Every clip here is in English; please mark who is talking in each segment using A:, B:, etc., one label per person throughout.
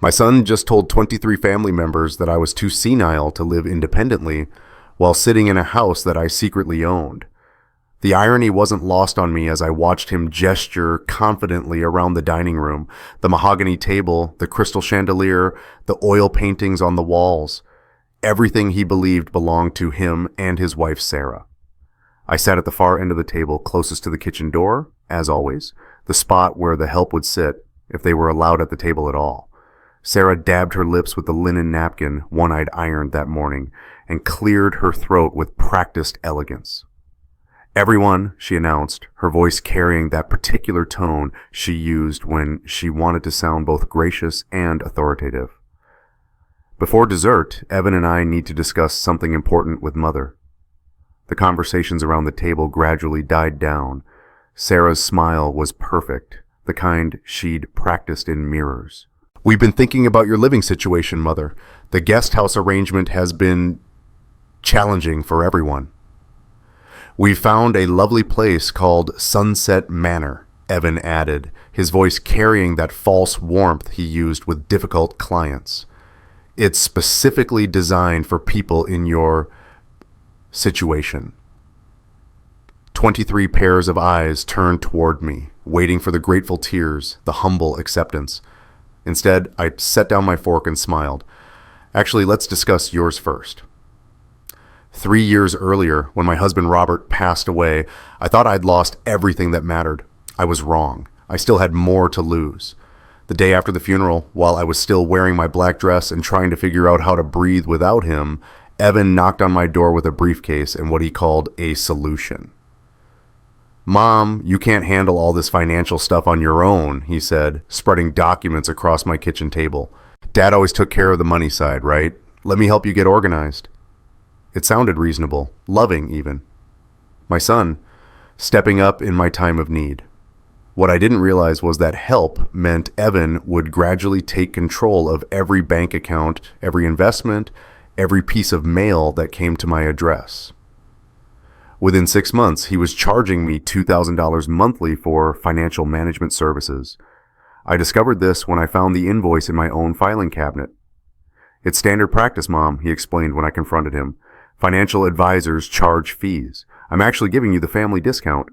A: My son just told 23 family members that I was too senile to live independently while sitting in a house that I secretly owned. The irony wasn't lost on me as I watched him gesture confidently around the dining room, the mahogany table, the crystal chandelier, the oil paintings on the walls. Everything he believed belonged to him and his wife, Sarah. I sat at the far end of the table closest to the kitchen door, as always, the spot where the help would sit, if they were allowed at the table at all. Sarah dabbed her lips with the linen napkin One-Eyed ironed that morning and cleared her throat with practiced elegance. "Everyone," she announced, her voice carrying that particular tone she used when she wanted to sound both gracious and authoritative. "Before dessert, Evan and I need to discuss something important with Mother." The conversations around the table gradually died down. Sarah's smile was perfect, the kind she'd practiced in mirrors. "We've been thinking about your living situation, Mother. The guest house arrangement has been challenging for everyone. We found a lovely place called Sunset Manor," Evan added, his voice carrying that false warmth he used with difficult clients. "It's specifically designed for people in your situation." 23 pairs of eyes turned toward me, waiting for the grateful tears, the humble acceptance. Instead, I set down my fork and smiled. "Actually, let's discuss yours first. 3 years earlier, when my husband Robert passed away, I thought I'd lost everything that mattered. I was wrong. I still had more to lose. The day after the funeral, while I was still wearing my black dress and trying to figure out how to breathe without him, Evan knocked on my door with a briefcase and what he called a solution. "Mom, you can't handle all this financial stuff on your own," he said, spreading documents across my kitchen table. "Dad always took care of the money side, right? Let me help you get organized." It sounded reasonable, loving even. My son, stepping up in my time of need. What I didn't realize was that help meant Evan would gradually take control of every bank account, every investment, every piece of mail that came to my address. Within 6 months, he was charging me $2,000 monthly for financial management services. I discovered this when I found the invoice in my own filing cabinet. "It's standard practice, Mom," he explained when I confronted him. "Financial advisors charge fees. I'm actually giving you the family discount."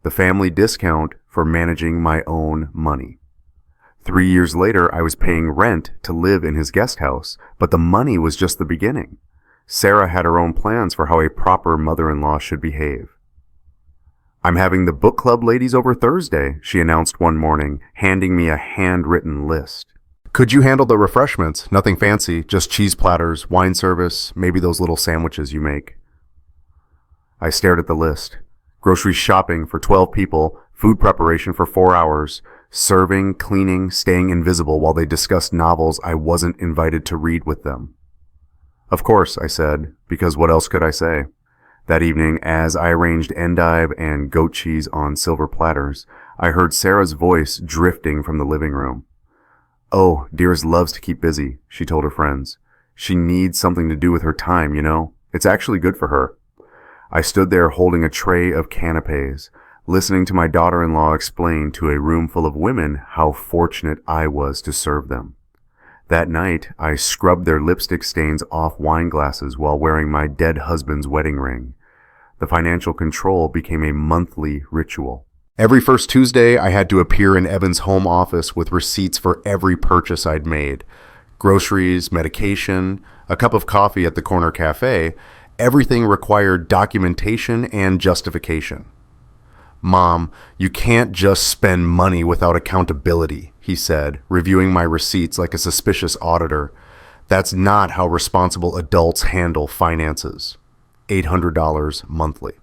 A: The family discount for managing my own money. 3 years later, I was paying rent to live in his guest house, but the money was just the beginning. Sarah had her own plans for how a proper mother-in-law should behave. "I'm having the book club ladies over Thursday," she announced one morning, handing me a handwritten list. "Could you handle the refreshments? Nothing fancy, just cheese platters, wine service, maybe those little sandwiches you make." I stared at the list. Grocery shopping for 12 people, food preparation for 4 hours, serving, cleaning, staying invisible while they discussed novels I wasn't invited to read with them. "Of course," I said, because what else could I say? That evening, as I arranged endive and goat cheese on silver platters, I heard Sarah's voice drifting from the living room. "Oh, Dearest loves to keep busy," she told her friends. "She needs something to do with her time, you know? It's actually good for her." I stood there holding a tray of canapes, listening to my daughter-in-law explain to a room full of women how fortunate I was to serve them. That night, I scrubbed their lipstick stains off wine glasses while wearing my dead husband's wedding ring. The financial control became a monthly ritual. Every first Tuesday, I had to appear in Evan's home office with receipts for every purchase I'd made. Groceries, medication, a cup of coffee at the corner cafe, everything required documentation and justification. "Mom, you can't just spend money without accountability," he said, reviewing my receipts like a suspicious auditor. "That's not how responsible adults handle finances." $800 monthly.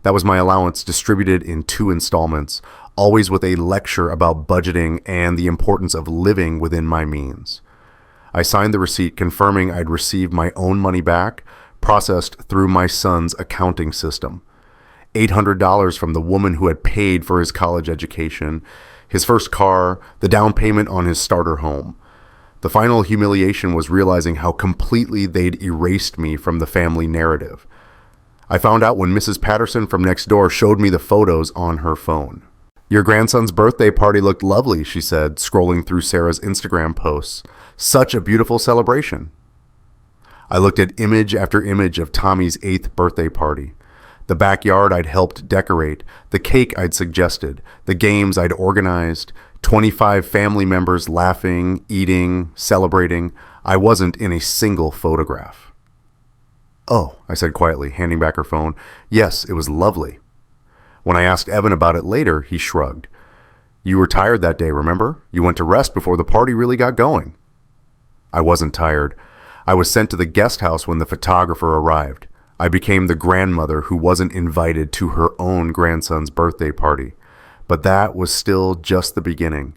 A: That was my allowance, distributed in 2 installments, always with a lecture about budgeting and the importance of living within my means. I signed the receipt confirming I'd received my own money back, processed through my son's accounting system. $800 from the woman who had paid for his college education, his first car, the down payment on his starter home. The final humiliation was realizing how completely they'd erased me from the family narrative. I found out when Mrs. Patterson from next door showed me the photos on her phone. Your grandson's birthday party looked lovely, she said, scrolling through Sarah's Instagram posts. Such a beautiful celebration. I looked at image after image of Tommy's 8th birthday party. The backyard I'd helped decorate, the cake I'd suggested, the games I'd organized, 25 family members laughing, eating, celebrating. I wasn't in a single photograph. Oh, I said quietly, handing back her phone. Yes, it was lovely. When I asked Evan about it later, he shrugged. You were tired that day, remember? You went to rest before the party really got going. I wasn't tired. I was sent to the guest house when the photographer arrived. I became the grandmother who wasn't invited to her own grandson's birthday party. But that was still just the beginning.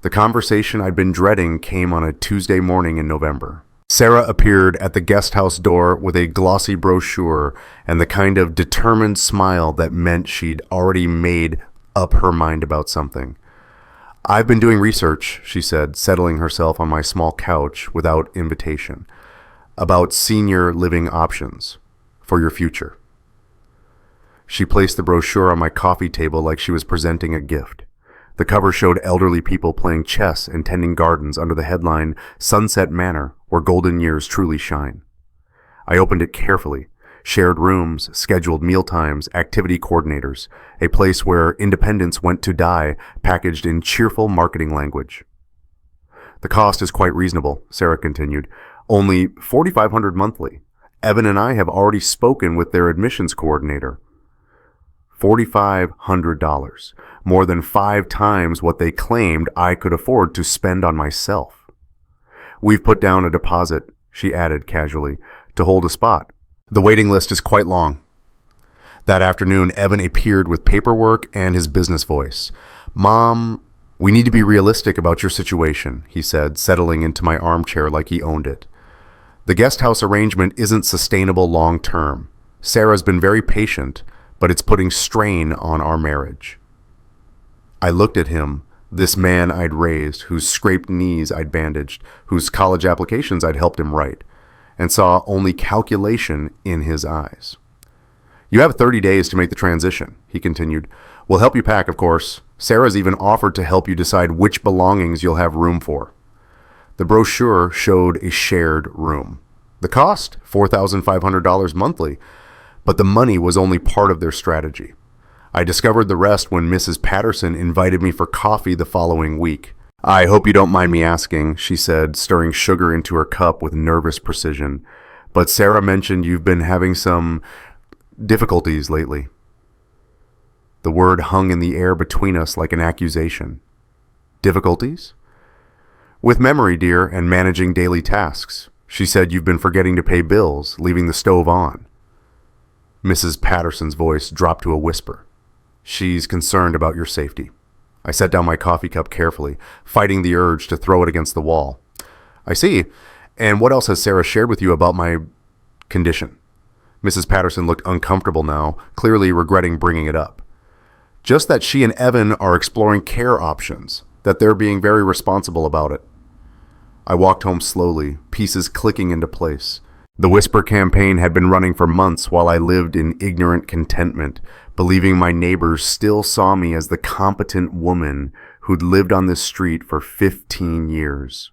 A: The conversation I'd been dreading came on a Tuesday morning in November. Sarah appeared at the guest house door with a glossy brochure and the kind of determined smile that meant she'd already made up her mind about something. I've been doing research, she said, settling herself on my small couch without invitation, about senior living options for your future. She placed the brochure on my coffee table like she was presenting a gift. The cover showed elderly people playing chess and tending gardens under the headline, Sunset Manor, where golden years truly shine. I opened it carefully. Shared rooms, scheduled mealtimes, activity coordinators, a place where independence went to die, packaged in cheerful marketing language. The cost is quite reasonable, Sarah continued. Only $4,500 monthly. Evan and I have already spoken with their admissions coordinator. $4,500, more than 5 times what they claimed I could afford to spend on myself. We've put down a deposit, she added casually, to hold a spot. The waiting list is quite long. That afternoon, Evan appeared with paperwork and his business voice. Mom, we need to be realistic about your situation, he said, settling into my armchair like he owned it. The guest house arrangement isn't sustainable long term. Sarah's been very patient, but it's putting strain on our marriage. I looked at him, this man I'd raised, whose scraped knees I'd bandaged, whose college applications I'd helped him write, and saw only calculation in his eyes. You have 30 days to make the transition, he continued. We'll help you pack, of course. Sarah's even offered to help you decide which belongings you'll have room for. The brochure showed a shared room. The cost, $4,500 monthly, but the money was only part of their strategy. I discovered the rest when Mrs. Patterson invited me for coffee the following week. I hope you don't mind me asking, she said, stirring sugar into her cup with nervous precision. But Sarah mentioned you've been having some difficulties lately. The word hung in the air between us like an accusation. Difficulties? With memory, dear, and managing daily tasks. She said you've been forgetting to pay bills, leaving the stove on. Mrs. Patterson's voice dropped to a whisper. She's concerned about your safety. I set down my coffee cup carefully, fighting the urge to throw it against the wall. I see. And what else has Sarah shared with you about my condition? Mrs. Patterson looked uncomfortable now, clearly regretting bringing it up. Just that she and Evan are exploring care options, that they're being very responsible about it. I walked home slowly, pieces clicking into place. The whisper campaign had been running for months while I lived in ignorant contentment, believing my neighbors still saw me as the competent woman who'd lived on this street for 15 years.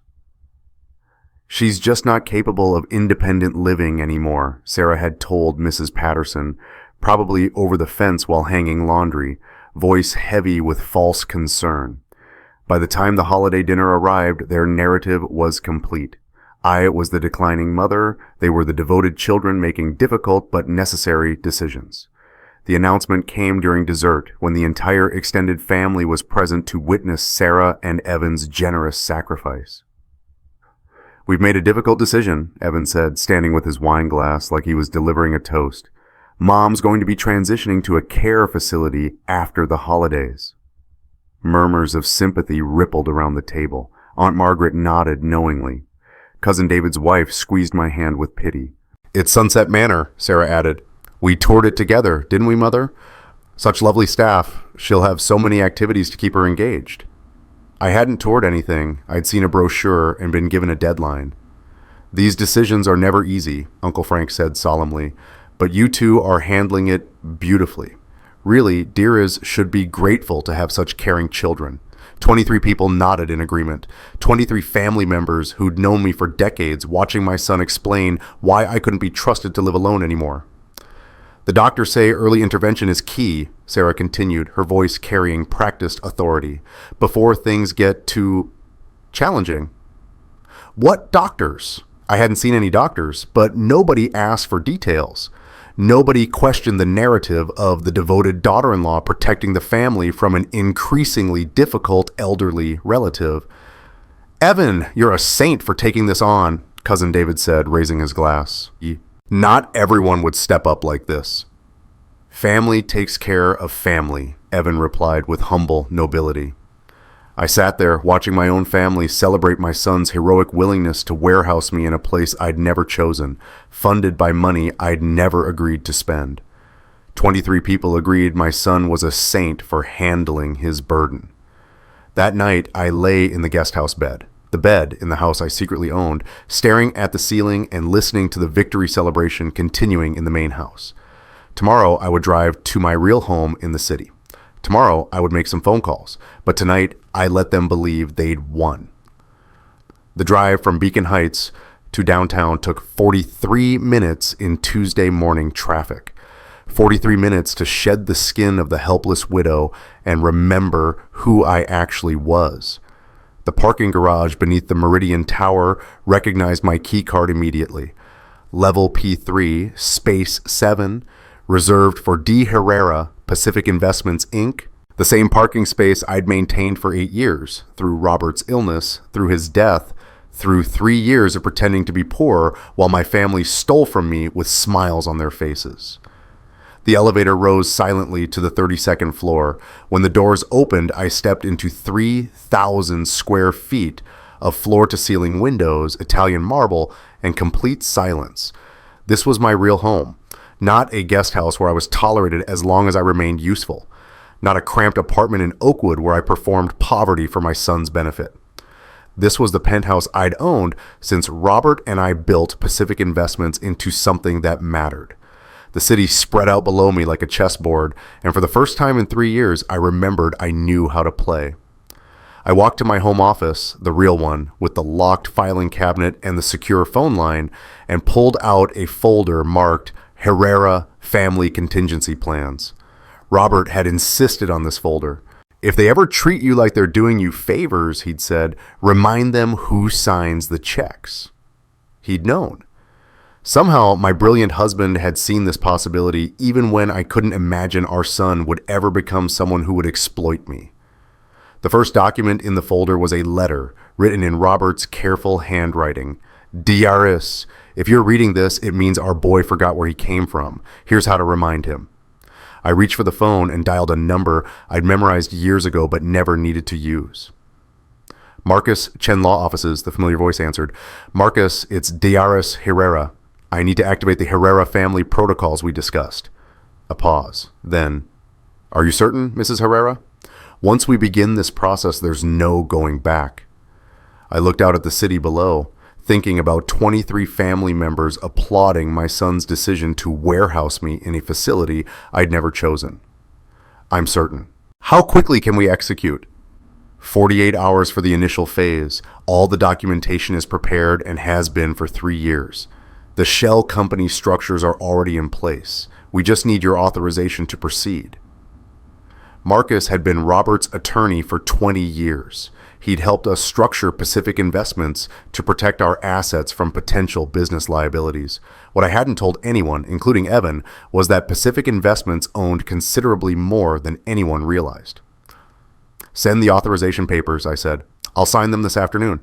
A: She's just not capable of independent living anymore, Sarah had told Mrs. Patterson, probably over the fence while hanging laundry, voice heavy with false concern. By the time the holiday dinner arrived, their narrative was complete. I was the declining mother, they were the devoted children making difficult but necessary decisions. The announcement came during dessert, when the entire extended family was present to witness Sarah and Evan's generous sacrifice. We've made a difficult decision, Evan said, standing with his wine glass like he was delivering a toast. Mom's going to be transitioning to a care facility after the holidays. Murmurs of sympathy rippled around the table. Aunt Margaret nodded knowingly. Cousin David's wife squeezed my hand with pity. It's Sunset Manor, Sarah added. We toured it together, didn't we, Mother? Such lovely staff. She'll have so many activities to keep her engaged. I hadn't toured anything. I'd seen a brochure and been given a deadline. These decisions are never easy, Uncle Frank said solemnly, but you two are handling it beautifully. Really, Deeriz should be grateful to have such caring children. 23 people nodded in agreement. 23 family members who'd known me for decades watching my son explain why I couldn't be trusted to live alone anymore. The doctors say early intervention is key, Sarah continued, her voice carrying practiced authority, before things get too challenging. What doctors? I hadn't seen any doctors, but nobody asked for details. Nobody questioned the narrative of the devoted daughter-in-law protecting the family from an increasingly difficult elderly relative. Evan, you're a saint for taking this on, Cousin David said, raising his glass. Not everyone would step up like this. Family takes care of family, Evan replied with humble nobility. I sat there watching my own family celebrate my son's heroic willingness to warehouse me in a place I'd never chosen, funded by money I'd never agreed to spend. 23 people agreed my son was a saint for handling his burden. That night, I lay in the guest house bed, the bed in the house I secretly owned, staring at the ceiling and listening to the victory celebration continuing in the main house. Tomorrow, I would drive to my real home in the city. Tomorrow, I would make some phone calls, but tonight, I let them believe they'd won. The drive from Beacon Heights to downtown took 43 minutes in Tuesday morning traffic. 43 minutes to shed the skin of the helpless widow and remember who I actually was. The parking garage beneath the Meridian Tower recognized my key card immediately. Level P3, Space 7, reserved for D. Herrera, Pacific Investments, Inc., the same parking space I'd maintained for 8 years, through Robert's illness, through his death, through 3 years of pretending to be poor while my family stole from me with smiles on their faces. The elevator rose silently to the 32nd floor. When the doors opened, I stepped into 3,000 square feet of floor-to-ceiling windows, Italian marble, and complete silence. This was my real home. Not a guest house where I was tolerated as long as I remained useful. Not a cramped apartment in Oakwood where I performed poverty for my son's benefit. This was the penthouse I'd owned since Robert and I built Pacific Investments into something that mattered. The city spread out below me like a chessboard, and for the first time in 3 years, I remembered I knew how to play. I walked to my home office, the real one, with the locked filing cabinet and the secure phone line, and pulled out a folder marked Herrera Family Contingency Plans. Robert had insisted on this folder. If they ever treat you like they're doing you favors, he'd said, remind them who signs the checks. He'd known. Somehow, my brilliant husband had seen this possibility even when I couldn't imagine our son would ever become someone who would exploit me. The first document in the folder was a letter written in Robert's careful handwriting. DRS, if you're reading this, it means our boy forgot where he came from. Here's how to remind him. I reached for the phone and dialed a number I'd memorized years ago but never needed to use. Marcus, Chen Law Offices, the familiar voice answered. Marcus, it's DRS Herrera. I need to activate the Herrera family protocols we discussed. A pause. Then, are you certain, Mrs. Herrera? Once we begin this process, there's no going back. I looked out at the city below, thinking about 23 family members applauding my son's decision to warehouse me in a facility I'd never chosen. I'm certain. How quickly can we execute? 48 hours for the initial phase. All the documentation is prepared and has been for 3 years. The shell company structures are already in place. We just need your authorization to proceed. Marcus had been Robert's attorney for 20 years. He'd helped us structure Pacific Investments to protect our assets from potential business liabilities. What I hadn't told anyone, including Evan, was that Pacific Investments owned considerably more than anyone realized. Send the authorization papers, I said. I'll sign them this afternoon.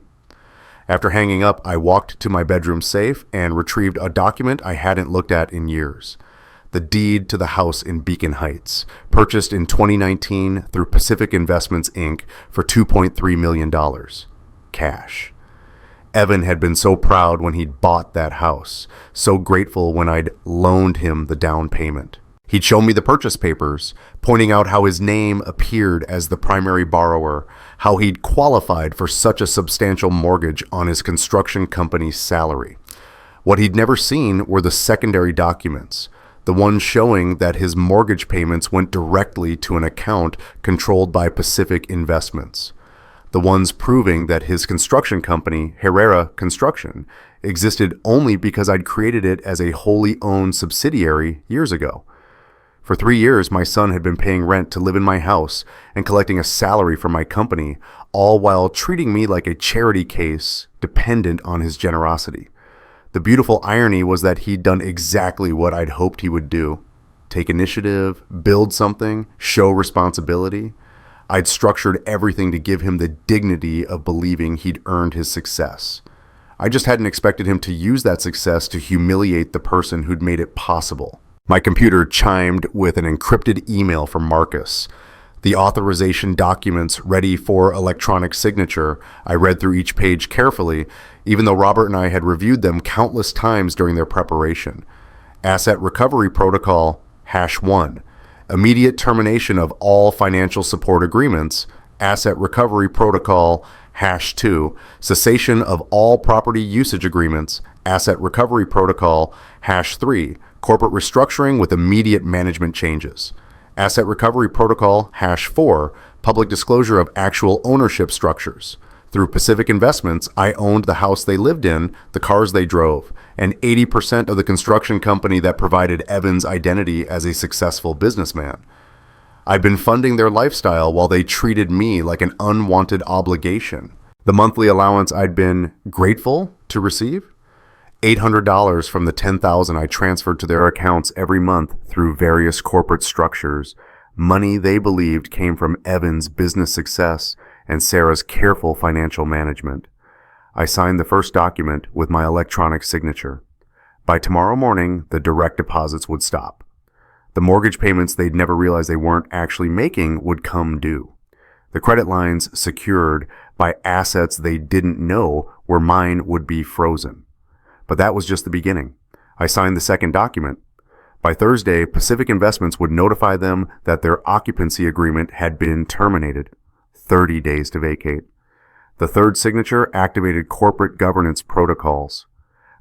A: After hanging up, I walked to my bedroom safe and retrieved a document I hadn't looked at in years. The deed to the house in Beacon Heights, purchased in 2019 through Pacific Investments, Inc. for $2.3 million. Cash. Evan had been so proud when he'd bought that house, so grateful when I'd loaned him the down payment. He'd shown me the purchase papers, pointing out how his name appeared as the primary borrower, how he'd qualified for such a substantial mortgage on his construction company's salary. What he'd never seen were the secondary documents, The ones showing that his mortgage payments went directly to an account controlled by Pacific Investments. The ones proving that his construction company, Herrera Construction, existed only because I'd created it as a wholly owned subsidiary years ago. For 3 years, my son had been paying rent to live in my house and collecting a salary from my company, all while treating me like a charity case dependent on his generosity. The beautiful irony was that he'd done exactly what I'd hoped he would do. Take initiative, build something, show responsibility. I'd structured everything to give him the dignity of believing he'd earned his success. I just hadn't expected him to use that success to humiliate the person who'd made it possible. My computer chimed with an encrypted email from Marcus. The authorization documents ready for electronic signature. I read through each page carefully, even though Robert and I had reviewed them countless times during their preparation. Asset Recovery Protocol #1. Immediate termination of all financial support agreements. Asset Recovery Protocol #2. Cessation of all property usage agreements. Asset Recovery Protocol #3. Corporate restructuring with immediate management changes. Asset Recovery Protocol #4. Public disclosure of actual ownership structures. Through Pacific Investments, I owned the house they lived in, the cars they drove, and 80% of the construction company that provided Evan's identity as a successful businessman. I'd been funding their lifestyle while they treated me like an unwanted obligation. The monthly allowance I'd been grateful to receive? $800 from the $10,000 I transferred to their accounts every month through various corporate structures. Money they believed came from Evan's business success and Sarah's careful financial management. I signed the first document with my electronic signature. By tomorrow morning, the direct deposits would stop. The mortgage payments they'd never realized they weren't actually making would come due. The credit lines secured by assets they didn't know were mine would be frozen. But that was just the beginning. I signed the second document. By Thursday, Pacific Investments would notify them that their occupancy agreement had been terminated. 30 days to vacate. The third signature activated corporate governance protocols.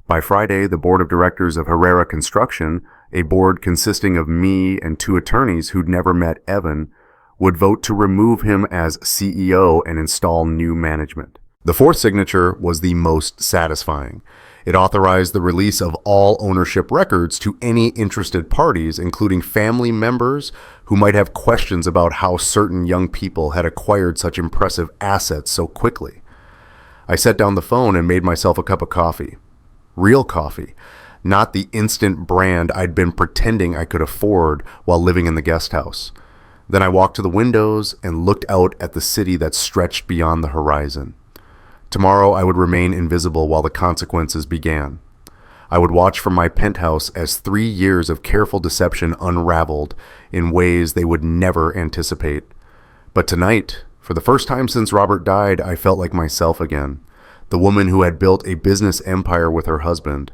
A: By Friday, the board of directors of Herrera Construction, a board consisting of me and 2 attorneys who'd never met Evan, would vote to remove him as CEO and install new management. The fourth signature was the most satisfying. It authorized the release of all ownership records to any interested parties, including family members who might have questions about how certain young people had acquired such impressive assets so quickly. I set down the phone and made myself a cup of coffee. Real coffee, not the instant brand I'd been pretending I could afford while living in the guest house. Then I walked to the windows and looked out at the city that stretched beyond the horizon. Tomorrow I would remain invisible while the consequences began. I would watch from my penthouse as 3 years of careful deception unraveled in ways they would never anticipate. But tonight, for the first time since Robert died, I felt like myself again. The woman who had built a business empire with her husband.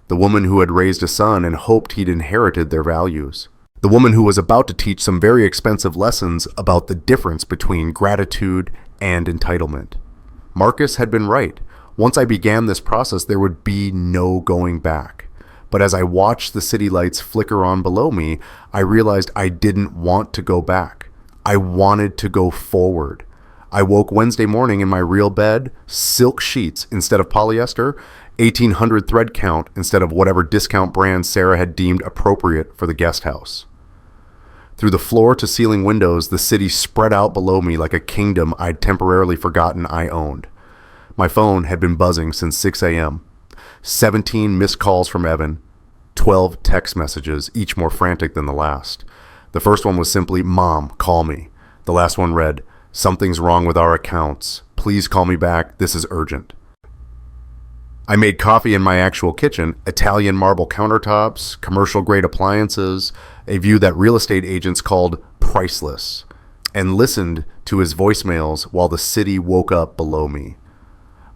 A: The woman who had raised a son and hoped he'd inherited their values. The woman who was about to teach some very expensive lessons about the difference between gratitude and entitlement. Marcus had been right. Once I began this process, there would be no going back. But as I watched the city lights flicker on below me, I realized I didn't want to go back. I wanted to go forward. I woke Wednesday morning in my real bed, silk sheets instead of polyester, 1,800 thread count instead of whatever discount brand Sarah had deemed appropriate for the guest house. Through the floor-to-ceiling windows, the city spread out below me like a kingdom I'd temporarily forgotten I owned. My phone had been buzzing since 6 a.m. 17 missed calls from Evan, 12 text messages, each more frantic than the last. The first one was simply, "Mom, call me." The last one read, "Something's wrong with our accounts. Please call me back. This is urgent." I made coffee in my actual kitchen, Italian marble countertops, commercial-grade appliances, a view that real estate agents called priceless, and listened to his voicemails while the city woke up below me.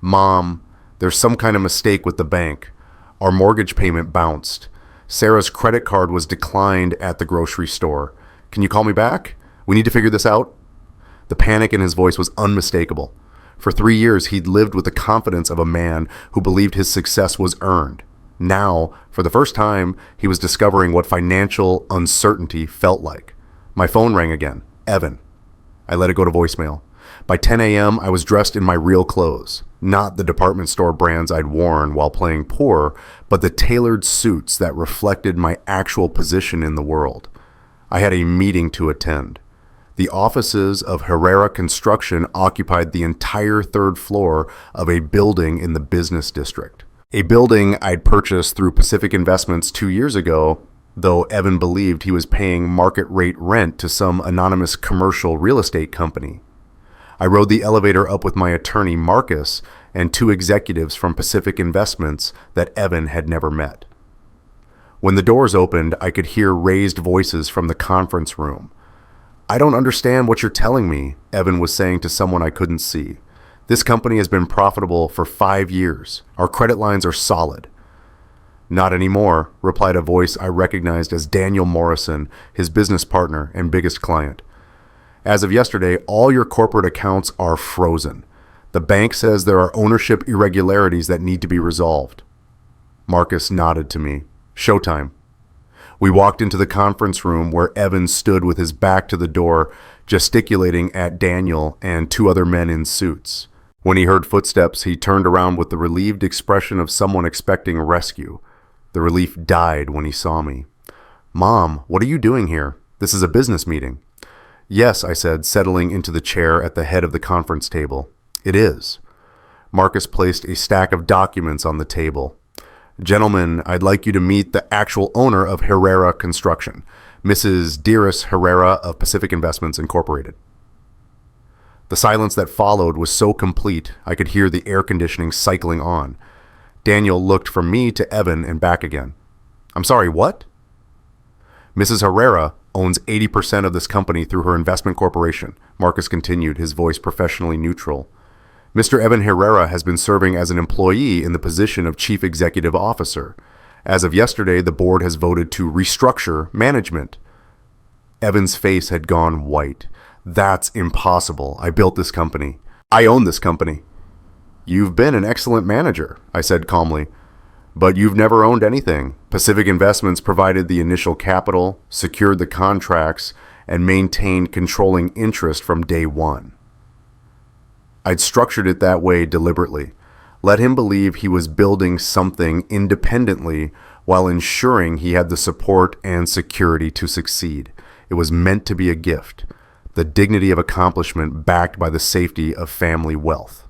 A: "Mom, there's some kind of mistake with the bank. Our mortgage payment bounced. Sarah's credit card was declined at the grocery store. Can you call me back? We need to figure this out." The panic in his voice was unmistakable. For 3 years, he'd lived with the confidence of a man who believed his success was earned. Now, for the first time, he was discovering what financial uncertainty felt like. My phone rang again. Evan. I let it go to voicemail. By 10 a.m., I was dressed in my real clothes. Not the department store brands I'd worn while playing poor, but the tailored suits that reflected my actual position in the world. I had a meeting to attend. The offices of Herrera Construction occupied the entire third floor of a building in the business district. A building I'd purchased through Pacific Investments 2 years ago, though Evan believed he was paying market rate rent to some anonymous commercial real estate company. I rode the elevator up with my attorney, Marcus, and 2 executives from Pacific Investments that Evan had never met. When the doors opened, I could hear raised voices from the conference room. "I don't understand what you're telling me," Evan was saying to someone I couldn't see. "This company has been profitable for 5 years. Our credit lines are solid." "Not anymore," replied a voice I recognized as Daniel Morrison, his business partner and biggest client. "As of yesterday, all your corporate accounts are frozen. The bank says there are ownership irregularities that need to be resolved." Marcus nodded to me. "Showtime." We walked into the conference room where Evan stood with his back to the door, gesticulating at Daniel and 2 other men in suits. When he heard footsteps, he turned around with the relieved expression of someone expecting rescue. The relief died when he saw me. "Mom, what are you doing here? This is a business meeting." "Yes," I said, settling into the chair at the head of the conference table. "It is." Marcus placed a stack of documents on the table. "Gentlemen, I'd like you to meet the actual owner of Herrera Construction, Mrs. Dearest Herrera of Pacific Investments Incorporated." The silence that followed was so complete I could hear the air conditioning cycling on. Daniel looked from me to Evan and back again. "I'm sorry, what?" "Mrs. Herrera owns 80% of this company through her investment corporation," Marcus continued, his voice professionally neutral. "Mr. Evan Herrera has been serving as an employee in the position of Chief Executive Officer. As of yesterday, the board has voted to restructure management." Evan's face had gone white. "That's impossible. I built this company. I own this company." "You've been an excellent manager," I said calmly, "but you've never owned anything. Pacific Investments provided the initial capital, secured the contracts, and maintained controlling interest from day one." I'd structured it that way deliberately. Let him believe he was building something independently while ensuring he had the support and security to succeed. It was meant to be a gift, the dignity of accomplishment backed by the safety of family wealth.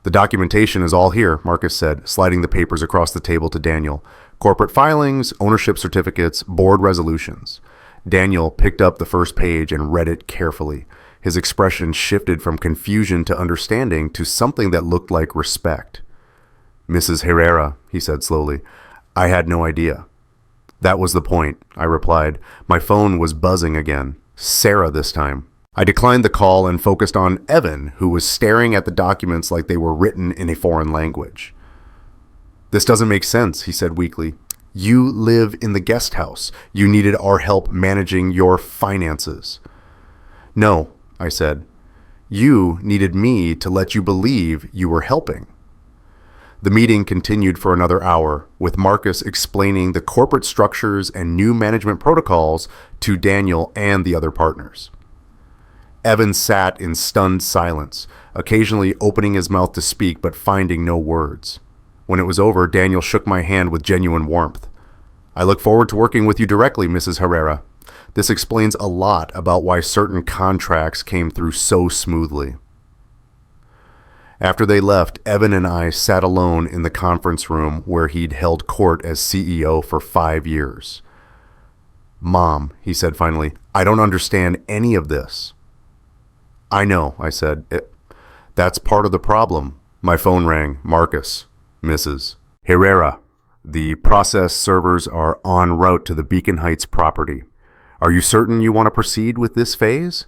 A: "The documentation is all here," Marcus said, sliding the papers across the table to Daniel. "Corporate filings, ownership certificates, board resolutions." Daniel picked up the first page and read it carefully. His expression shifted from confusion to understanding to something that looked like respect. "Mrs. Herrera," he said slowly, "I had no idea." "That was the point," I replied. My phone was buzzing again. Sarah this time. I declined the call and focused on Evan, who was staring at the documents like they were written in a foreign language. "This doesn't make sense," he said weakly. "You live in the guest house. You needed our help managing your finances." "No," I said. "You needed me to let you believe you were helping." The meeting continued for another hour, with Marcus explaining the corporate structures and new management protocols to Daniel and the other partners. Evan sat in stunned silence, occasionally opening his mouth to speak but finding no words. When it was over, Daniel shook my hand with genuine warmth. "I look forward to working with you directly, Mrs. Herrera. This explains a lot about why certain contracts came through so smoothly." After they left, Evan and I sat alone in the conference room where he'd held court as CEO for 5 years. "Mom," he said finally, "I don't understand any of this." "I know," I said. That's part of the problem." My phone rang. "Marcus, Mrs. Herrera, the process servers are en route to the Beacon Heights property. Are you certain you want to proceed with this phase?"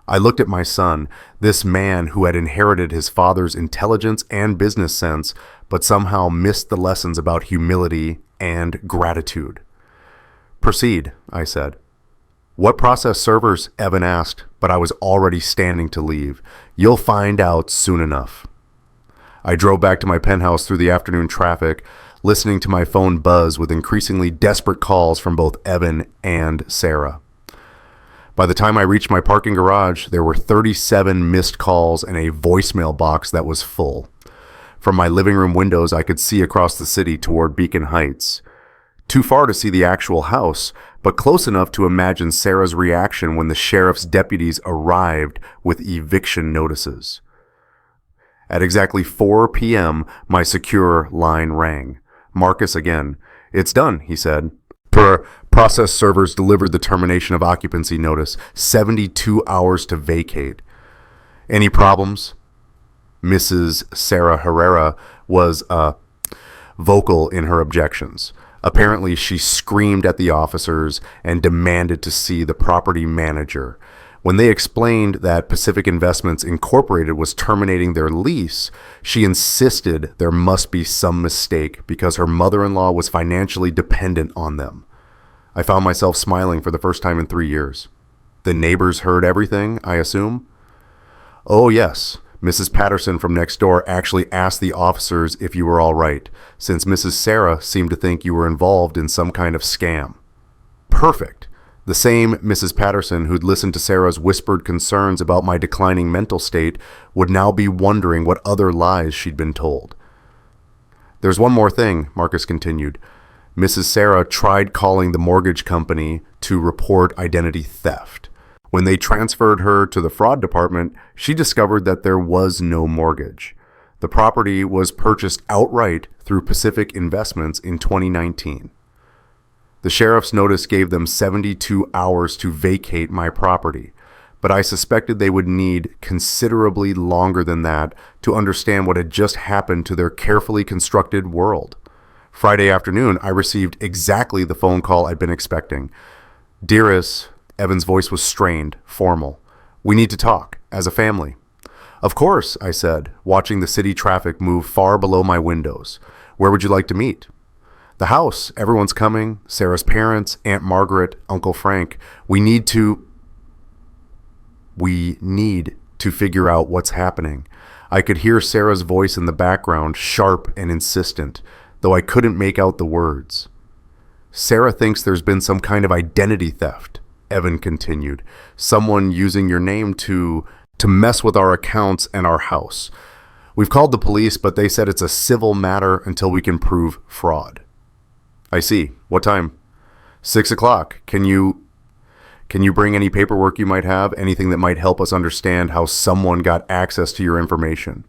A: I looked at my son, this man who had inherited his father's intelligence and business sense, but somehow missed the lessons about humility and gratitude. "Proceed," I said. "What process servers?" Evan asked, but I was already standing to leave. "You'll find out soon enough." I drove back to my penthouse through the afternoon traffic, listening to my phone buzz with increasingly desperate calls from both Evan and Sarah. By the time I reached my parking garage, there were 37 missed calls and a voicemail box that was full. From my living room windows, I could see across the city toward Beacon Heights. Too far to see the actual house, but close enough to imagine Sarah's reaction when the sheriff's deputies arrived with eviction notices. At exactly 4 p.m., my secure line rang. Marcus again. "It's done," he said. Process servers delivered the termination of occupancy notice. 72 hours to vacate. "Any problems?" Mrs. Sarah Herrera was vocal in her objections. Apparently, she screamed at the officers and demanded to see the property manager. When they explained that Pacific Investments Incorporated was terminating their lease, she insisted there must be some mistake because her mother-in-law was financially dependent on them. I found myself smiling for the first time in 3 years. "The neighbors heard everything, I assume?" "Oh, yes. Mrs. Patterson from next door actually asked the officers if you were all right, since Mrs. Sarah seemed to think you were involved in some kind of scam." "Perfect. The same Mrs. Patterson who'd listened to Sarah's whispered concerns about my declining mental state would now be wondering what other lies she'd been told." "There's one more thing," Marcus continued. "Mrs. Sarah tried calling the mortgage company to report identity theft. When they transferred her to the fraud department, she discovered that there was no mortgage. The property was purchased outright through Pacific Investments in 2019. The sheriff's notice gave them 72 hours to vacate my property, but I suspected they would need considerably longer than that to understand what had just happened to their carefully constructed world. Friday afternoon, I received exactly the phone call I'd been expecting. "Dearest," Evan's voice was strained, formal. "We need to talk, as a family." "Of course," I said, watching the city traffic move far below my windows. "Where would you like to meet?" "The house. Everyone's coming. Sarah's parents, Aunt Margaret, Uncle Frank. We need to figure out what's happening." I could hear Sarah's voice in the background, sharp and insistent, though I couldn't make out the words. "Sarah thinks there's been some kind of identity theft," Evan continued. "Someone using your name to mess with our accounts and our house. We've called the police, but they said it's a civil matter until we can prove fraud." "I see. What time?" 6 o'clock. Can you bring any paperwork you might have? Anything that might help us understand how someone got access to your information?"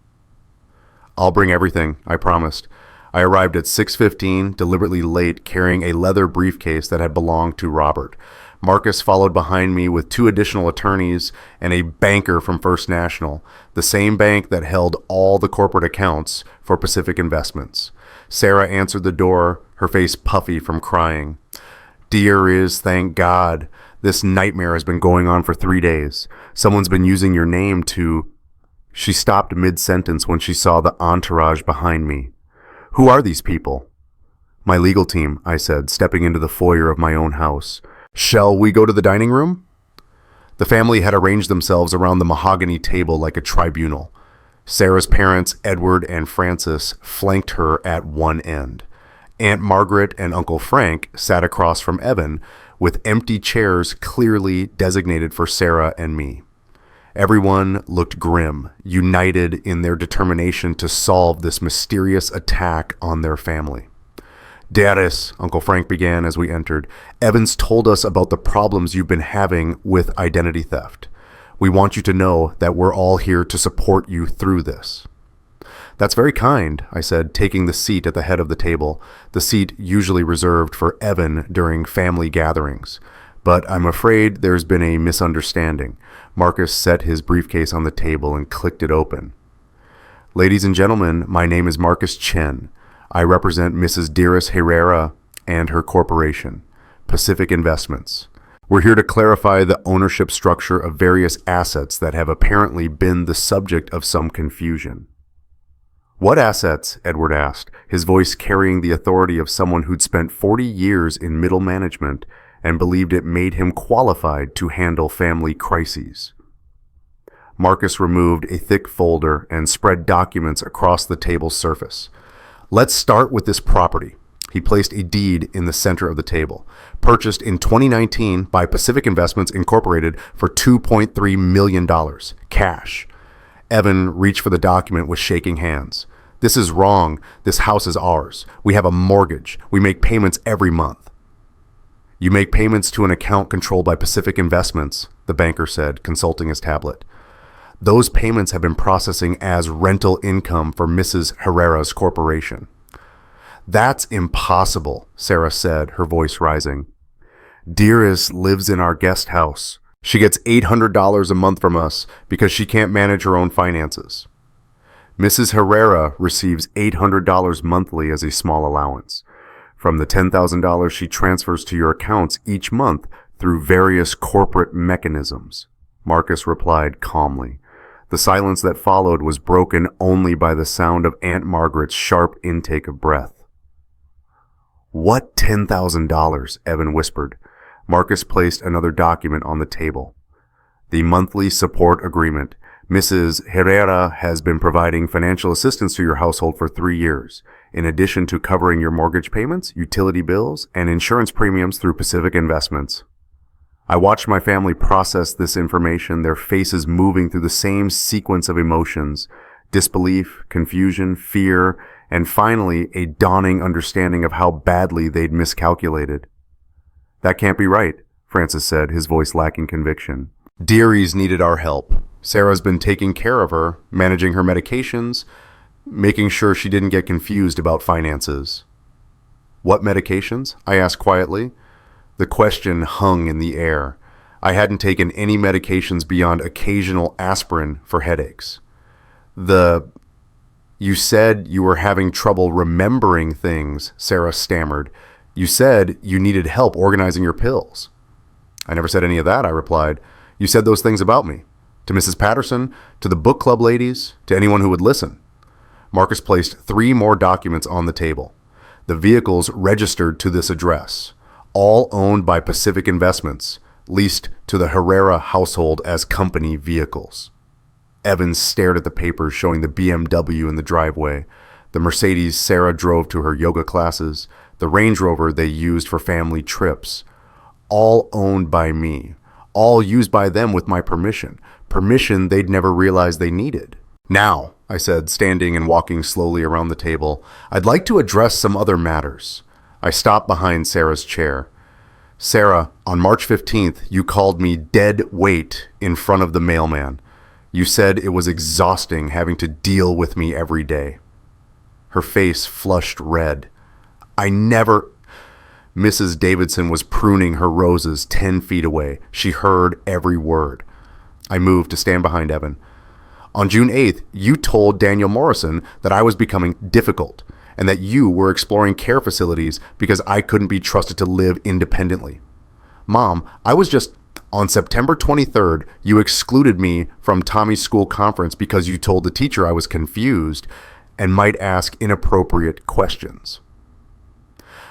A: "I'll bring everything," I promised. I arrived at 6:15, deliberately late, carrying a leather briefcase that had belonged to Robert. Marcus followed behind me with 2 additional attorneys and a banker from First National, the same bank that held all the corporate accounts for Pacific Investments. Sarah answered the door, her face puffy from crying. Thank God. This nightmare has been going on for 3 days. Someone's been using your name to..." She stopped mid-sentence when she saw the entourage behind me. "Who are these people?" "My legal team," I said, stepping into the foyer of my own house. "Shall we go to the dining room?" The family had arranged themselves around the mahogany table like a tribunal. Sarah's parents, Edward and Francis, flanked her at one end. Aunt Margaret and Uncle Frank sat across from Evan, with empty chairs clearly designated for Sarah and me. Everyone looked grim, united in their determination to solve this mysterious attack on their family. "Darius," Uncle Frank began as we entered, "Evans told us about the problems you've been having with identity theft. We want you to know that we're all here to support you through this." "That's very kind," I said, taking the seat at the head of the table, the seat usually reserved for Evan during family gatherings. "But I'm afraid there's been a misunderstanding." Marcus set his briefcase on the table and clicked it open. "Ladies and gentlemen, my name is Marcus Chen. I represent Mrs. Dearest Herrera and her corporation, Pacific Investments. We're here to clarify the ownership structure of various assets that have apparently been the subject of some confusion." "What assets?" Edward asked, his voice carrying the authority of someone who'd spent 40 years in middle management and believed it made him qualified to handle family crises. Marcus removed a thick folder and spread documents across the table's surface. Let's start with this property. He placed a deed in the center of the table, purchased in 2019 by Pacific Investments Incorporated for $2.3 million, cash. Evan reached for the document with shaking hands. This is wrong. This house is ours. We have a mortgage. We make payments every month. You make payments to an account controlled by Pacific Investments, the banker said, consulting his tablet. Those payments have been processing as rental income for Mrs. Herrera's corporation. That's impossible, Sarah said, her voice rising. Dearest lives in our guest house. She gets $800 a month from us because she can't manage her own finances. Mrs. Herrera receives $800 monthly as a small allowance from the $10,000 she transfers to your accounts each month through various corporate mechanisms, Marcus replied calmly. The silence that followed was broken only by the sound of Aunt Margaret's sharp intake of breath. What $10,000? Evan whispered. Marcus placed another document on the table. The monthly support agreement. Mrs. Herrera has been providing financial assistance to your household for 3 years, in addition to covering your mortgage payments, utility bills, and insurance premiums through Pacific Investments. I watched my family process this information, their faces moving through the same sequence of emotions: disbelief, confusion, fear, and finally a dawning understanding of how badly they'd miscalculated. That can't be right, Francis said, his voice lacking conviction. Dearies needed our help. Sarah's been taking care of her, managing her medications, making sure she didn't get confused about finances. What medications? I asked quietly. The question hung in the air. I hadn't taken any medications beyond occasional aspirin for headaches. You said you were having trouble remembering things, Sarah stammered. You said you needed help organizing your pills. I never said any of that, I replied. You said those things about me. To Mrs. Patterson, to the book club ladies, to anyone who would listen. Marcus placed 3 more documents on the table. The vehicles registered to this address, all owned by Pacific Investments, leased to the Herrera household as company vehicles. Evans stared at the papers showing the BMW in the driveway, the Mercedes Sarah drove to her yoga classes, the Range Rover they used for family trips. All owned by me, all used by them with my permission they'd never realized they needed. Now, I said, standing and walking slowly around the table, I'd like to address some other matters. I stopped behind Sarah's chair. Sarah, on March 15th, you called me dead weight in front of the mailman. You said it was exhausting having to deal with me every day. Her face flushed red. Mrs. Davidson was pruning her roses 10 feet away. She heard every word. I moved to stand behind Evan. On June 8th, you told Daniel Morrison that I was becoming difficult and that you were exploring care facilities because I couldn't be trusted to live independently. Mom, on September 23rd, you excluded me from Tommy's school conference because you told the teacher I was confused and might ask inappropriate questions.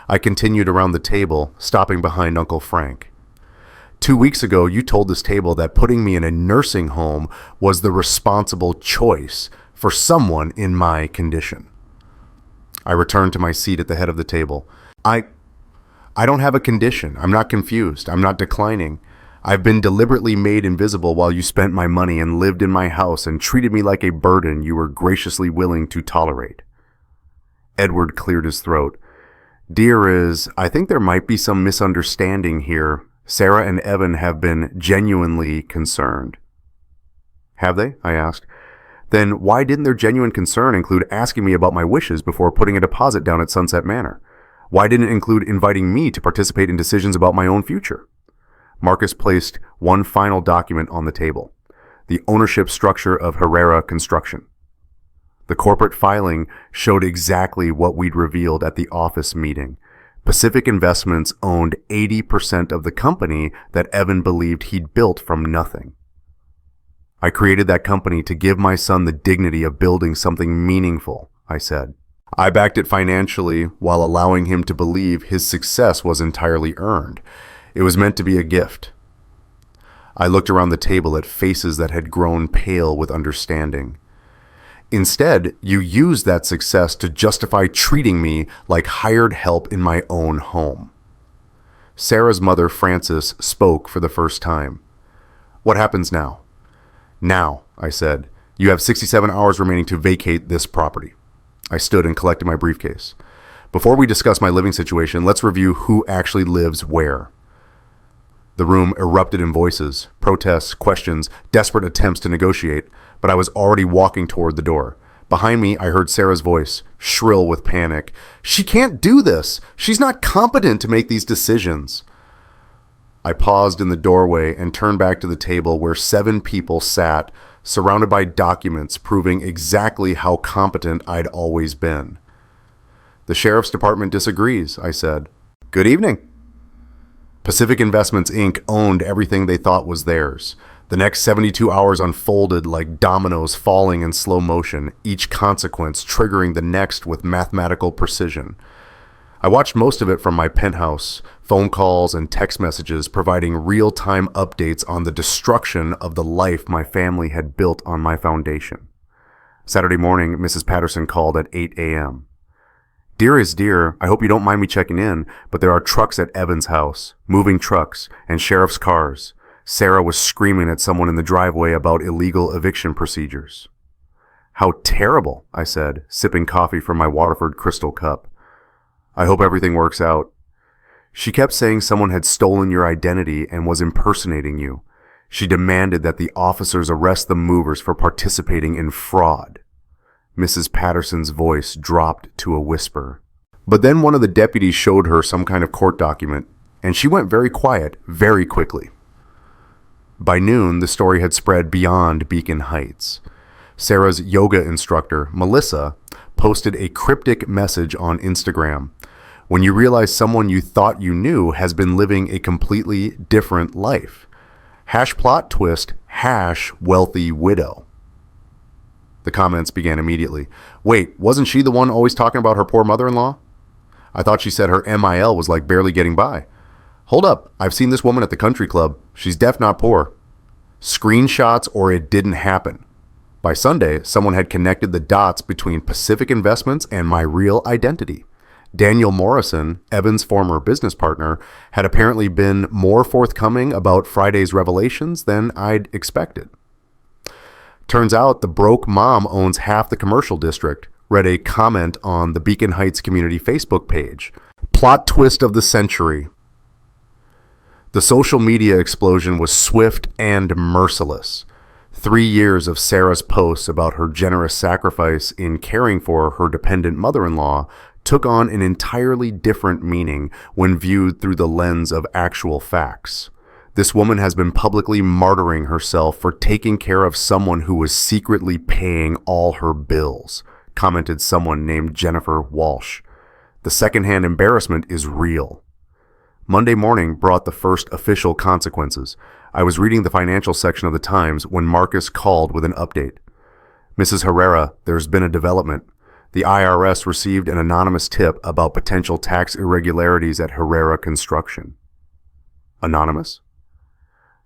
A: I continued around the table, stopping behind Uncle Frank. 2 weeks ago, you told this table that putting me in a nursing home was the responsible choice for someone in my condition. I returned to my seat at the head of the table. I don't have a condition. I'm not confused. I'm not declining. I've been deliberately made invisible while you spent my money and lived in my house and treated me like a burden you were graciously willing to tolerate. Edward cleared his throat. I think there might be some misunderstanding here. Sarah and Evan have been genuinely concerned. Have they? I asked. Then why didn't their genuine concern include asking me about my wishes before putting a deposit down at Sunset Manor? Why didn't it include inviting me to participate in decisions about my own future? Marcus placed one final document on the table, the ownership structure of Herrera Construction. The corporate filing showed exactly what we'd revealed at the office meeting. Pacific Investments owned 80% of the company that Evan believed he'd built from nothing. I created that company to give my son the dignity of building something meaningful, I said. I backed it financially while allowing him to believe his success was entirely earned. It was meant to be a gift. I looked around the table at faces that had grown pale with understanding. Instead, you used that success to justify treating me like hired help in my own home. Sarah's mother, Frances, spoke for the first time. What happens now? Now, I said, you have 67 hours remaining to vacate this property. I stood and collected my briefcase. Before we discuss my living situation, let's review who actually lives where. The room erupted in voices, protests, questions, desperate attempts to negotiate, but I was already walking toward the door. Behind me, I heard Sarah's voice, shrill with panic. She can't do this. She's not competent to make these decisions. I paused in the doorway and turned back to the table where 7 people sat, surrounded by documents proving exactly how competent I'd always been. The sheriff's department disagrees, I said. Good evening. Pacific Investments, Inc. owned everything they thought was theirs. The next 72 hours unfolded like dominoes falling in slow motion, each consequence triggering the next with mathematical precision. I watched most of it from my penthouse, phone calls and text messages providing real-time updates on the destruction of the life my family had built on my foundation. Saturday morning, Mrs. Patterson called at 8 a.m. Dear is dear, I hope you don't mind me checking in, but there are trucks at Evan's house, moving trucks, and sheriff's cars. Sarah was screaming at someone in the driveway about illegal eviction procedures. How terrible, I said, sipping coffee from my Waterford crystal cup. I hope everything works out. She kept saying someone had stolen your identity and was impersonating you. She demanded that the officers arrest the movers for participating in fraud. Mrs. Patterson's voice dropped to a whisper. But then one of the deputies showed her some kind of court document, and she went very quiet very quickly. By noon, the story had spread beyond Beacon Heights. Sarah's yoga instructor, Melissa, posted a cryptic message on Instagram. When you realize someone you thought you knew has been living a completely different life. #plot twist, #wealthy widow. The comments began immediately. Wait, wasn't she the one always talking about her poor mother-in-law? I thought she said her MIL was like barely getting by. Hold up, I've seen this woman at the country club. She's deaf, not poor. Screenshots or it didn't happen. By Sunday, someone had connected the dots between Pacific Investments and my real identity. Daniel Morrison, Evan's former business partner, had apparently been more forthcoming about Friday's revelations than I'd expected. Turns out the broke mom owns half the commercial district, read a comment on the Beacon Heights community Facebook page. Plot twist of the century. The social media explosion was swift and merciless. 3 years of Sarah's posts about her generous sacrifice in caring for her dependent mother-in-law took on an entirely different meaning when viewed through the lens of actual facts. This woman has been publicly martyring herself for taking care of someone who was secretly paying all her bills, commented someone named Jennifer Walsh. The secondhand embarrassment is real. Monday morning brought the first official consequences. I was reading the financial section of the Times when Marcus called with an update. Mrs. Herrera, there's been a development. The IRS received an anonymous tip about potential tax irregularities at Herrera Construction. Anonymous?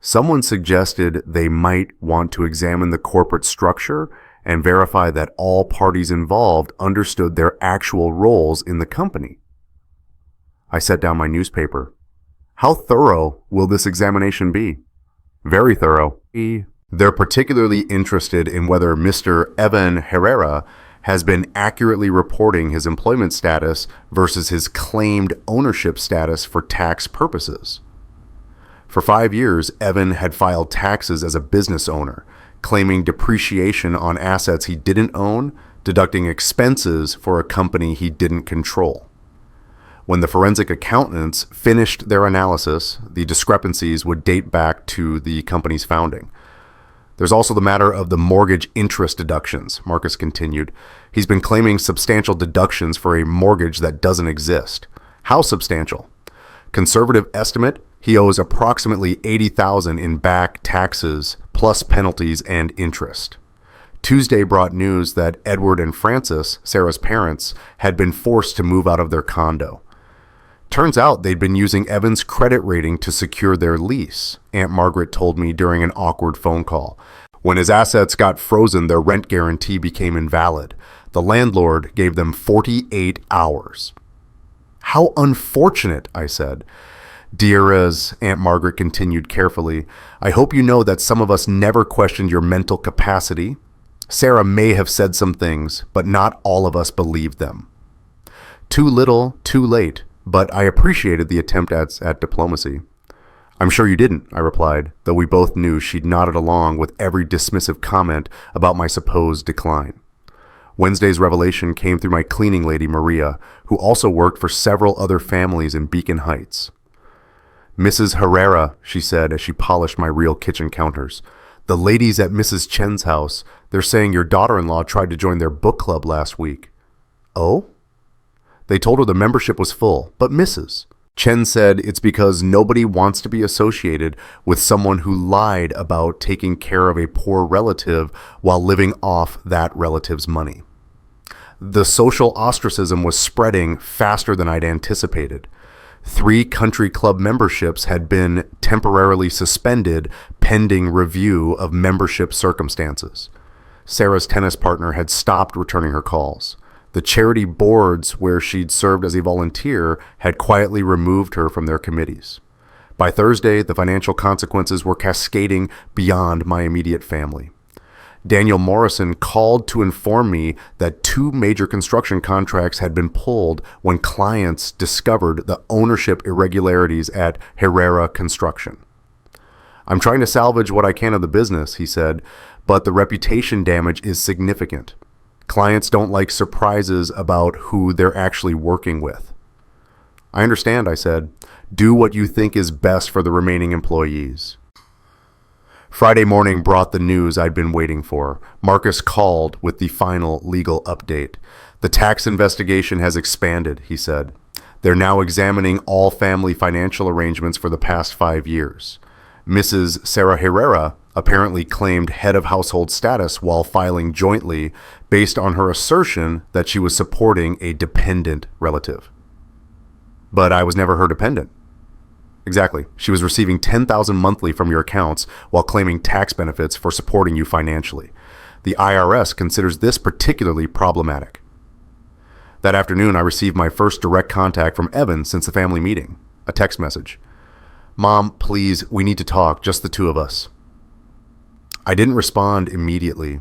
A: Someone suggested they might want to examine the corporate structure and verify that all parties involved understood their actual roles in the company. I set down my newspaper. How thorough will this examination be? Very thorough. They're particularly interested in whether Mr. Evan Herrera has been accurately reporting his employment status versus his claimed ownership status for tax purposes. For 5 years, Evan had filed taxes as a business owner, claiming depreciation on assets he didn't own, deducting expenses for a company he didn't control. When the forensic accountants finished their analysis, the discrepancies would date back to the company's founding. There's also the matter of the mortgage interest deductions, Marcus continued. He's been claiming substantial deductions for a mortgage that doesn't exist. How substantial? Conservative estimate, he owes approximately $80,000 in back taxes, plus penalties and interest. Tuesday brought news that Edward and Frances, Sarah's parents, had been forced to move out of their condo. Turns out they'd been using Evan's credit rating to secure their lease, Aunt Margaret told me during an awkward phone call. When his assets got frozen, their rent guarantee became invalid. The landlord gave them 48 hours. How unfortunate, I said. Dearest, Aunt Margaret continued carefully, I hope you know that some of us never questioned your mental capacity. Sarah may have said some things, but not all of us believed them. Too little, too late, but I appreciated the attempt at diplomacy. I'm sure you didn't, I replied, though we both knew she'd nodded along with every dismissive comment about my supposed decline. Wednesday's revelation came through my cleaning lady, Maria, who also worked for several other families in Beacon Heights. Mrs. Herrera, she said as she polished my real kitchen counters. The ladies at Mrs. Chen's house, they're saying your daughter-in-law tried to join their book club last week. Oh? They told her the membership was full, but Mrs. Chen said it's because nobody wants to be associated with someone who lied about taking care of a poor relative while living off that relative's money. The social ostracism was spreading faster than I'd anticipated. 3 country club memberships had been temporarily suspended pending review of membership circumstances. Sarah's tennis partner had stopped returning her calls. The charity boards where she'd served as a volunteer had quietly removed her from their committees. By Thursday, the financial consequences were cascading beyond my immediate family. Daniel Morrison called to inform me that 2 major construction contracts had been pulled when clients discovered the ownership irregularities at Herrera Construction. I'm trying to salvage what I can of the business, he said, but the reputation damage is significant. Clients don't like surprises about who they're actually working with. I understand, I said. Do what you think is best for the remaining employees. Friday morning brought the news I'd been waiting for. Marcus called with the final legal update. The tax investigation has expanded, he said. They're now examining all family financial arrangements for the past 5 years. Mrs. Sarah Herrera apparently claimed head of household status while filing jointly based on her assertion that she was supporting a dependent relative. But I was never her dependent. Exactly. She was receiving $10,000 monthly from your accounts while claiming tax benefits for supporting you financially. The IRS considers this particularly problematic. That afternoon, I received my first direct contact from Evan since the family meeting. A text message. Mom, please, we need to talk, just the 2 of us. I didn't respond immediately.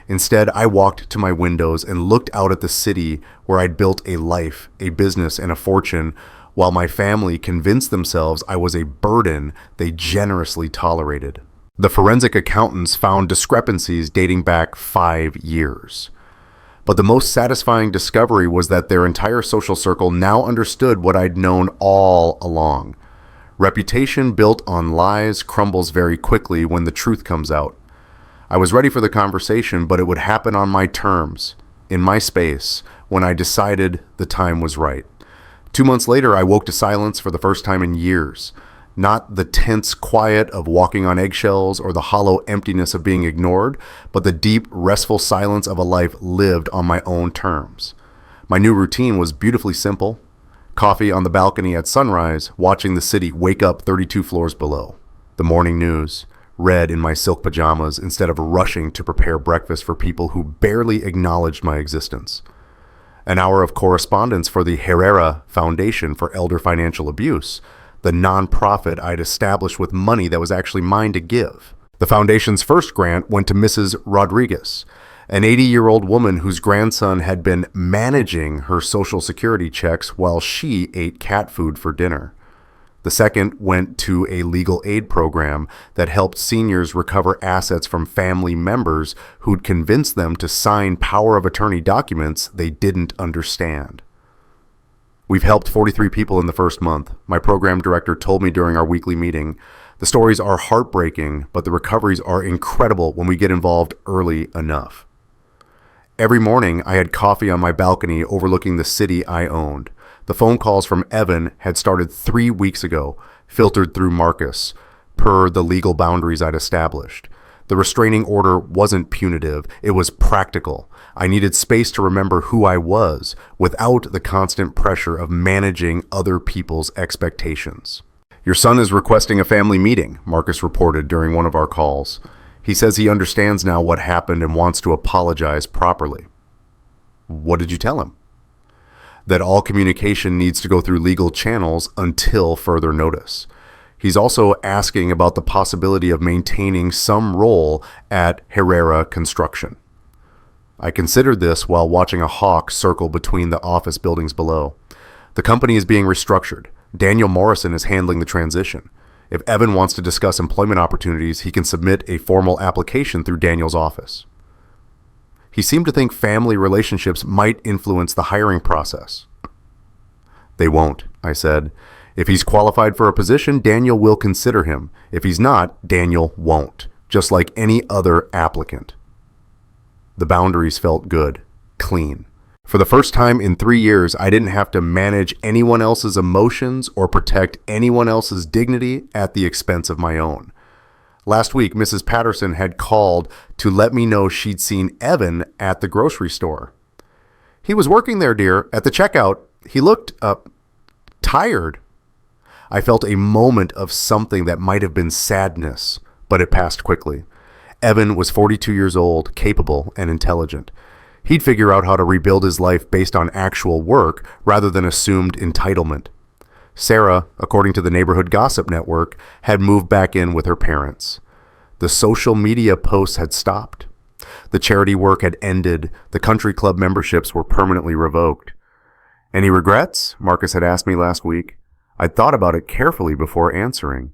A: Instead, I walked to my windows and looked out at the city where I'd built a life, a business, and a fortune, while my family convinced themselves I was a burden they generously tolerated. The forensic accountants found discrepancies dating back 5 years. But the most satisfying discovery was that their entire social circle now understood what I'd known all along. Reputation built on lies crumbles very quickly when the truth comes out. I was ready for the conversation, but it would happen on my terms, in my space, when I decided the time was right. 2 months later, I woke to silence for the first time in years. Not the tense quiet of walking on eggshells or the hollow emptiness of being ignored, but the deep, restful silence of a life lived on my own terms. My new routine was beautifully simple. Coffee on the balcony at sunrise, watching the city wake up 32 floors below. The morning news, read in my silk pajamas instead of rushing to prepare breakfast for people who barely acknowledged my existence. An hour of correspondence for the Herrera Foundation for Elder Financial Abuse, the nonprofit I'd established with money that was actually mine to give. The foundation's first grant went to Mrs. Rodriguez, an 80-year-old woman whose grandson had been managing her Social Security checks while she ate cat food for dinner. The second went to a legal aid program that helped seniors recover assets from family members who'd convinced them to sign power of attorney documents they didn't understand. We've helped 43 people in the first month. My program director told me during our weekly meeting, the stories are heartbreaking, but the recoveries are incredible when we get involved early enough. Every morning, I had coffee on my balcony overlooking the city I owned. The phone calls from Evan had started 3 weeks ago, filtered through Marcus, per the legal boundaries I'd established. The restraining order wasn't punitive, it was practical. I needed space to remember who I was without the constant pressure of managing other people's expectations. Your son is requesting a family meeting, Marcus reported during one of our calls. He says he understands now what happened and wants to apologize properly. What did you tell him? That all communication needs to go through legal channels until further notice. He's also asking about the possibility of maintaining some role at Herrera Construction. I considered this while watching a hawk circle between the office buildings below. The company is being restructured. Daniel Morrison is handling the transition. If Evan wants to discuss employment opportunities, he can submit a formal application through Daniel's office. He seemed to think family relationships might influence the hiring process. They won't, I said. If he's qualified for a position, Daniel will consider him. If he's not, Daniel won't, just like any other applicant. The boundaries felt good, clean. For the first time in 3 years, I didn't have to manage anyone else's emotions or protect anyone else's dignity at the expense of my own. Last week, Mrs. Patterson had called to let me know she'd seen Evan at the grocery store. He was working there, dear. At the checkout, he looked tired. I felt a moment of something that might have been sadness, but it passed quickly. Evan was 42 years old, capable and intelligent. He'd figure out how to rebuild his life based on actual work rather than assumed entitlement. Sarah, according to the Neighborhood Gossip Network, had moved back in with her parents. The social media posts had stopped. The charity work had ended. The country club memberships were permanently revoked. Any regrets? Marcus had asked me last week. I'd thought about it carefully before answering.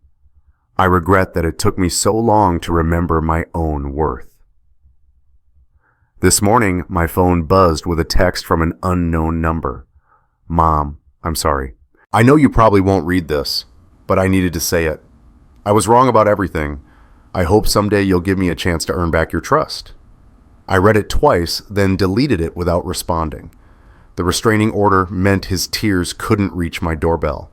A: I regret that it took me so long to remember my own worth. This morning, my phone buzzed with a text from an unknown number. Mom, I'm sorry. I know you probably won't read this, but I needed to say it. I was wrong about everything. I hope someday you'll give me a chance to earn back your trust. I read it twice, then deleted it without responding. The restraining order meant his tears couldn't reach my doorbell.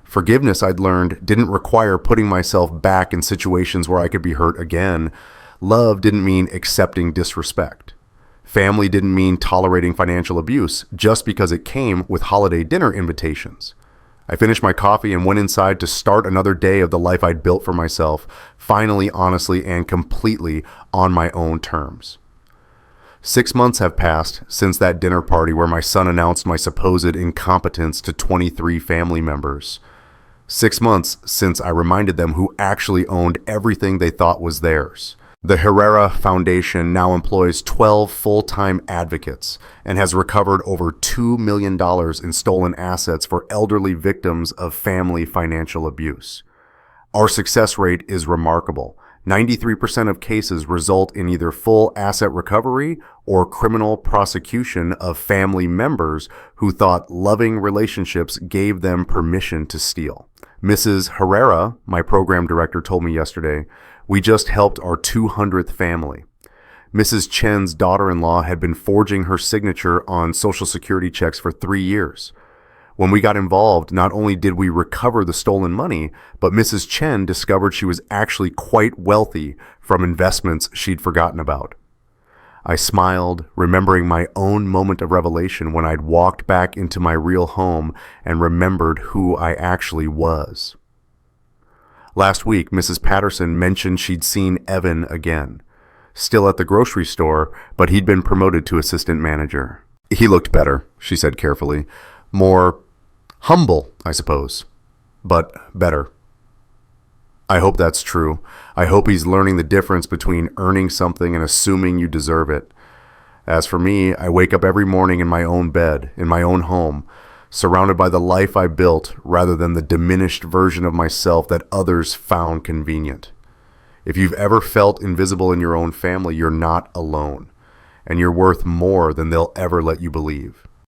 A: Forgiveness, I'd learned, didn't require putting myself back in situations where I could be hurt again. Love didn't mean accepting disrespect. Family didn't mean tolerating financial abuse just because it came with holiday dinner invitations. I finished my coffee and went inside to start another day of the life I'd built for myself, finally, honestly, and completely on my own terms. 6 months have passed since that dinner party where my son announced my supposed incompetence to 23 family members. 6 months since I reminded them who actually owned everything they thought was theirs. The Herrera Foundation now employs 12 full-time advocates and has recovered over $2 million in stolen assets for elderly victims of family financial abuse. Our success rate is remarkable. 93% of cases result in either full asset recovery or criminal prosecution of family members who thought loving relationships gave them permission to steal. Mrs. Herrera, my program director, told me yesterday, we just helped our 200th family. Mrs. Chen's daughter-in-law had been forging her signature on Social Security checks for 3 years. When we got involved, not only did we recover the stolen money, but Mrs. Chen discovered she was actually quite wealthy from investments she'd forgotten about. I smiled, remembering my own moment of revelation when I'd walked back into my real home and remembered who I actually was. Last week, Mrs. Patterson mentioned she'd seen Evan again. Still at the grocery store, but he'd been promoted to assistant manager. He looked better, she said carefully. More humble, I suppose, but better. I hope that's true. I hope he's learning the difference between earning something and assuming you deserve it. As for me, I wake up every morning in my own bed, in my own home, surrounded by the life I built rather than the diminished version of myself that others found convenient. If you've ever felt invisible in your own family, you're not alone, and you're worth more than they'll ever let you believe.